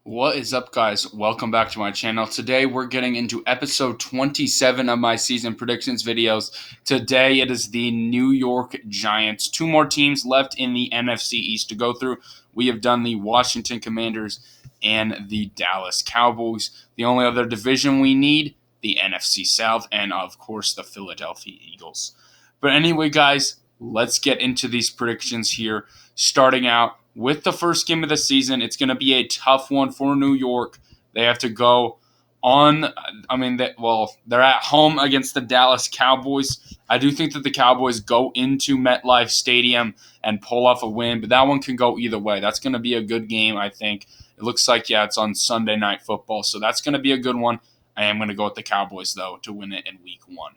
What is up, guys? Welcome back to my channel. Today we're getting into episode 27 of my season predictions videos. Today it is the New York Giants. Two more teams left in the NFC East to go through. We have done the Washington Commanders and the Dallas Cowboys. The only other division we need, the NFC South, and of course the Philadelphia Eagles. But anyway, guys, let's get into these predictions here. Starting out with the first game of the season, it's going to be a tough one for New York. They have to go on. They're at home against the Dallas Cowboys. I do think that the Cowboys go into MetLife Stadium and pull off a win, but that one can go either way. That's going to be a good game, I think. It looks like, it's on Sunday Night Football, so that's going to be a good one. I am going to go with the Cowboys, though, to win it in Week 1.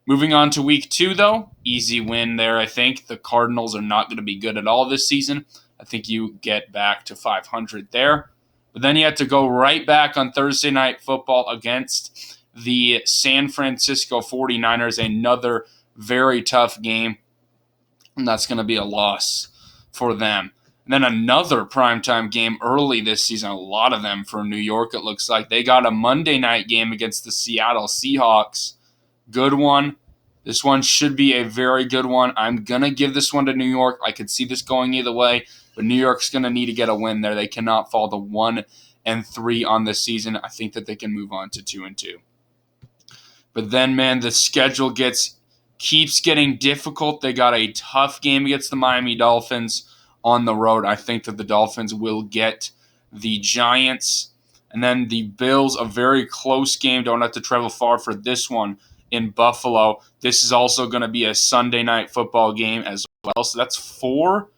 Moving on to Week 2, though, easy win there, I think. The Cardinals are not going to be good at all this season. I think you get back to 500 there. But then you have to go right back on Thursday Night Football against the San Francisco 49ers, another very tough game, and that's going to be a loss for them. And then another primetime game early this season, a lot of them for New York, it looks like. They got a Monday night game against the Seattle Seahawks. Good one. This one should be a very good one. I'm going to give this one to New York. I could see this going either way, but New York's going to need to get a win there. They cannot fall to 1-3 on this season. I think that they can move on to 2-2. But then, man, the schedule keeps getting difficult. They got a tough game against the Miami Dolphins on the road. I think that the Dolphins will get the Giants. And then the Bills, a very close game. Don't have to travel far for this one in Buffalo. This is also going to be a Sunday Night Football game as well. So that's four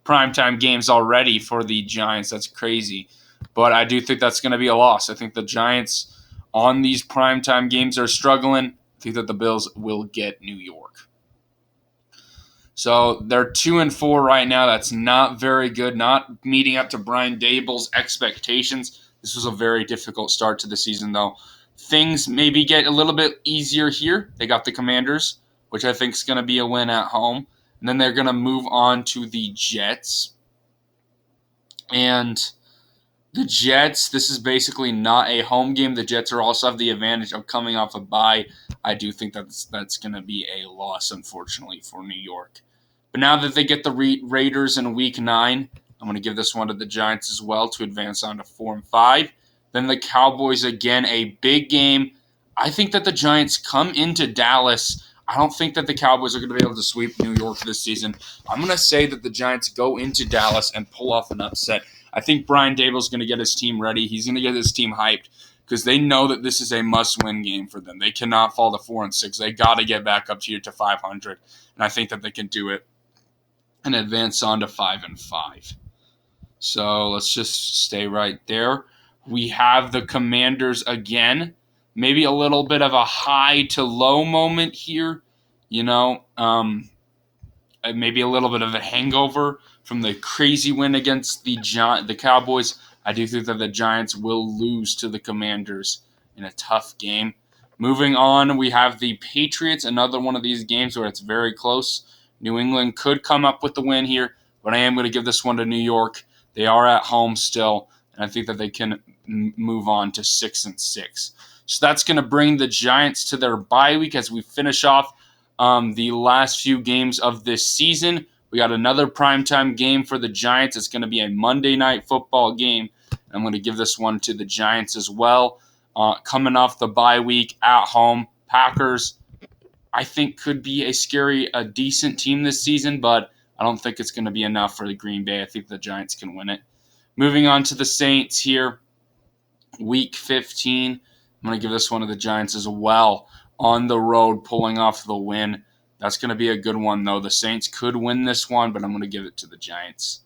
primetime games already for the Giants. That's crazy. But I do think that's going to be a loss. I think the Giants on these primetime games are struggling. I think that the Bills will get New York. So they're 2-4 right now. That's not very good, not meeting up to Brian Daboll's expectations. This was a very difficult start to the season, though. Things maybe get a little bit easier here. They got the Commanders, which I think is going to be a win at home. And then they're going to move on to the Jets. And the Jets, this is basically not a home game. The Jets also have the advantage of coming off a bye. I do think that's going to be a loss, unfortunately, for New York. But now that they get the Raiders in Week 9, I'm going to give this one to the Giants as well to advance on to 4-5. Then the Cowboys, again, a big game. I think that the Giants come into Dallas. I don't think that the Cowboys are going to be able to sweep New York this season. I'm going to say that the Giants go into Dallas and pull off an upset. I think Brian Daboll's going to get his team ready. He's going to get his team hyped because they know that this is a must-win game for them. They cannot fall to 4-6. They got to get back up here to 500, and I think that they can do it and advance on to 5-5. So let's just stay right there. We have the Commanders again. Maybe a little bit of a high to low moment here, maybe a little bit of a hangover from the crazy win against the Cowboys. I do think that the Giants will lose to the Commanders in a tough game. Moving on, we have the Patriots, another one of these games where it's very close. New England could come up with the win here, but I am going to give this one to New York. They are at home still, and I think that they can move on to 6-6. So that's going to bring the Giants to their bye week as we finish off the last few games of this season. We got another primetime game for the Giants. It's going to be a Monday Night Football game. I'm going to give this one to the Giants as well. Coming off the bye week at home, Packers, I think, could be a decent team this season, but I don't think it's going to be enough for the Green Bay. I think the Giants can win it. Moving on to the Saints here, Week 15. I'm going to give this one to the Giants as well. On the road, pulling off the win. That's going to be a good one, though. The Saints could win this one, but I'm going to give it to the Giants.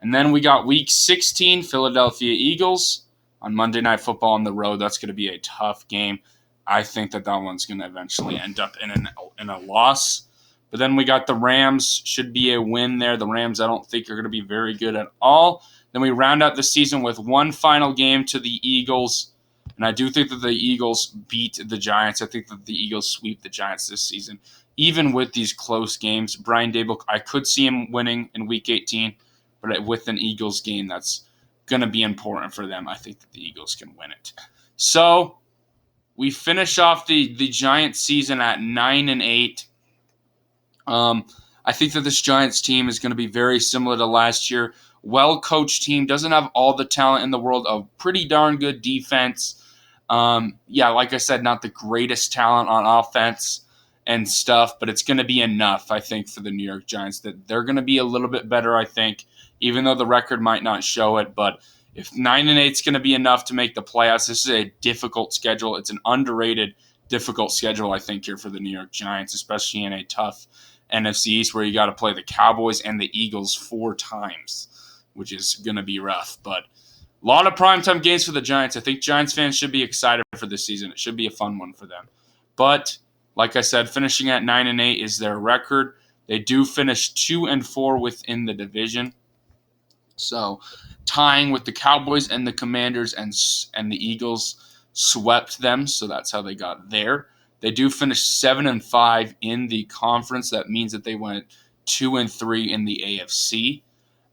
And then we got Week 16, Philadelphia Eagles on Monday Night Football on the road. That's going to be a tough game. I think that one's going to eventually end up in a loss. But then we got the Rams. Should be a win there. The Rams, I don't think, are going to be very good at all. Then we round out the season with one final game to the Eagles. And I do think that the Eagles beat the Giants. I think that the Eagles sweep the Giants this season. Even with these close games, Brian Daboll, I could see him winning in Week 18. But with an Eagles game, that's going to be important for them. I think that the Eagles can win it. So we finish off the Giants season at 9-8. I think that this Giants team is going to be very similar to last year. Well-coached team, doesn't have all the talent in the world, a pretty darn good defense. Yeah, like I said, not the greatest talent on offense and stuff, but it's going to be enough, I think, for the New York Giants that they're going to be a little bit better, I think, even though the record might not show it. But if 9-8 is going to be enough to make the playoffs, this is a difficult schedule. It's an underrated, difficult schedule, I think, here for the New York Giants, especially in a tough NFC East where you got to play the Cowboys and the Eagles 4 times, which is going to be rough. But a lot of primetime games for the Giants. I think Giants fans should be excited for this season. It should be a fun one for them. But like I said, finishing at 9-8 is their record. They do finish 2-4 within the division. So tying with the Cowboys and the Commanders and the Eagles swept them. So that's how they got there. They do finish 7-5 in the conference. That means that they went 2-3 in the AFC.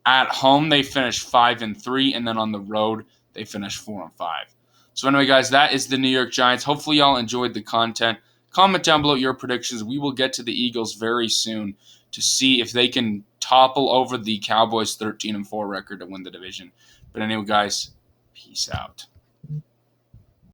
At home, they finished 5-3, and then on the road, they finished 4-5. So anyway, guys, that is the New York Giants. Hopefully, y'all enjoyed the content. Comment down below your predictions. We will get to the Eagles very soon to see if they can topple over the Cowboys' 13-4 record to win the division. But anyway, guys, peace out.